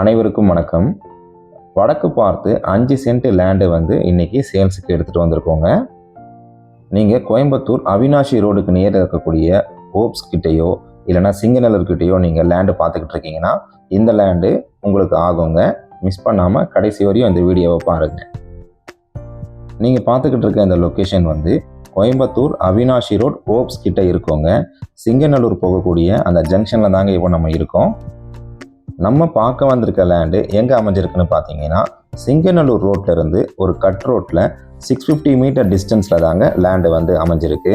அனைவருக்கும் வணக்கம். வடக்கு பார்த்து 5 சென்ட் லேண்டு இன்னைக்கு சேல்ஸுக்கு எடுத்துகிட்டு வந்திருக்கோங்க. நீங்கள் கோயம்புத்தூர் அவினாஷி ரோடுக்கு நேரில் இருக்கக்கூடிய ஹோப்ஸ் கிட்டேயோ இல்லைனா சிங்கநல்லூர்கிட்டையோ நீங்கள் லேண்டு பார்த்துக்கிட்டு இருக்கீங்கன்னா இந்த லேண்டு உங்களுக்கு ஆகுங்க. மிஸ் பண்ணாமல் கடைசி வரையும் இந்த வீடியோவை பாருங்கள். நீங்கள் பார்த்துக்கிட்டு இருக்க இந்த location Coimbatore Avinashi road Hopes கிட்ட இருக்கோங்க. சிங்கநல்லூர் போகக்கூடிய அந்த ஜங்ஷனில் தாங்க இப்போ நம்ம இருக்கோம். நம்ம பார்க்க வந்திருக்க லேண்டு எங்கே அமைஞ்சிருக்குன்னு பார்த்தீங்கன்னா சிங்கநல்லூர் ரோட்லேருந்து ஒரு கட் ரோட்டில் 650 மீட்டர் டிஸ்டன்ஸில் தாங்க லேண்டு அமைஞ்சிருக்கு.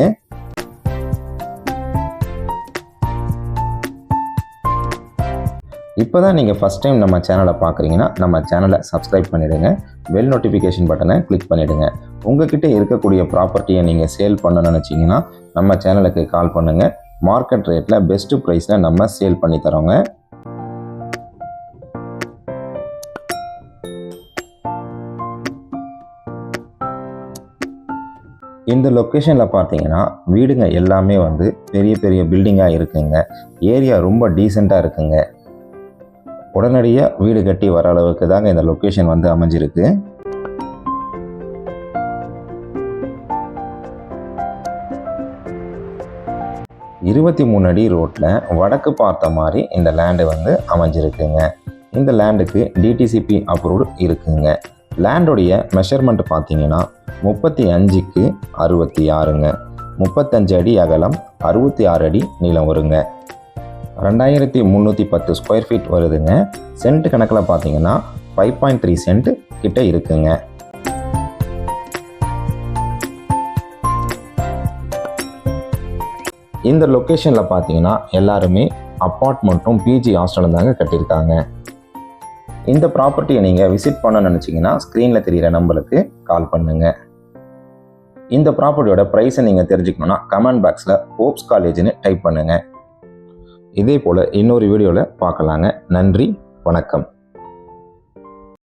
இப்போ தான் நீங்கள் ஃபஸ்ட் டைம் நம்ம சேனலை பார்க்குறீங்கன்னா நம்ம சேனலை சப்ஸ்கிரைப் பண்ணிவிடுங்க. பெல் நோட்டிஃபிகேஷன் பட்டனை கிளிக் பண்ணிவிடுங்க. உங்ககிட்ட இருக்கக்கூடிய ப்ராப்பர்ட்டியை நீங்கள் சேல் பண்ண நினச்சிங்கன்னா நம்ம சேனலுக்கு கால் பண்ணுங்கள். மார்க்கெட் ரேட்டில் பெஸ்ட்டு ப்ரைஸில் நம்ம சேல் பண்ணி தரோங்க. இந்த லொக்கேஷனில் பார்த்தீங்கன்னா வீடுங்க எல்லாமே பெரிய பெரிய பில்டிங்காக இருக்குங்க. ஏரியா ரொம்ப டீசெண்டாக இருக்குங்க. உடனடியாக வீடு கட்டி வர அளவுக்கு தாங்க இந்த லொக்கேஷன் அமைஞ்சிருக்கு. இருபத்தி 3 அடி ரோட்டில் வடக்கு பார்த்த மாதிரி இந்த லேண்டு அமைஞ்சிருக்குங்க. இந்த லேண்டுக்கு டிடிசிபி அப்ரூவ்டு இருக்குங்க. லேண்டுடைய மெஷர்மெண்ட் பார்த்தீங்கன்னா 35க்கு 66ங்க. 35 அடி அகலம், 66 அடி நீளம் வருங்க. 2310 ஸ்கொயர் ஃபீட் வருதுங்க. சென்ட் கணக்கில் பார்த்தீங்கன்னா 5.3 சென்ட் கிட்ட இருக்குங்க. இந்த லொக்கேஷனில் பார்த்தீங்கன்னா எல்லாருமே அப்பார்ட்மெண்ட்டும் பிஜி ஹாஸ்டலும் தாங்க கட்டியிருக்காங்க. இந்த ப்ராப்பர்ட்டியை நீங்கள் விசிட் பண்ண நினச்சிங்கன்னா ஸ்க்ரீனில் தெரிகிற நம்பருக்கு கால் பண்ணுங்கள். இந்த ப்ராப்பர்ட்டியோட ப்ரைஸை நீங்கள் தெரிஞ்சுக்கணுன்னா கமெண்ட் பாக்ஸில் ஹோப்ஸ் காலேஜ்னு டைப் பண்ணுங்கள். இதே போல் இன்னொரு வீடியோவில் பார்க்கலாங்க. நன்றி, வணக்கம்.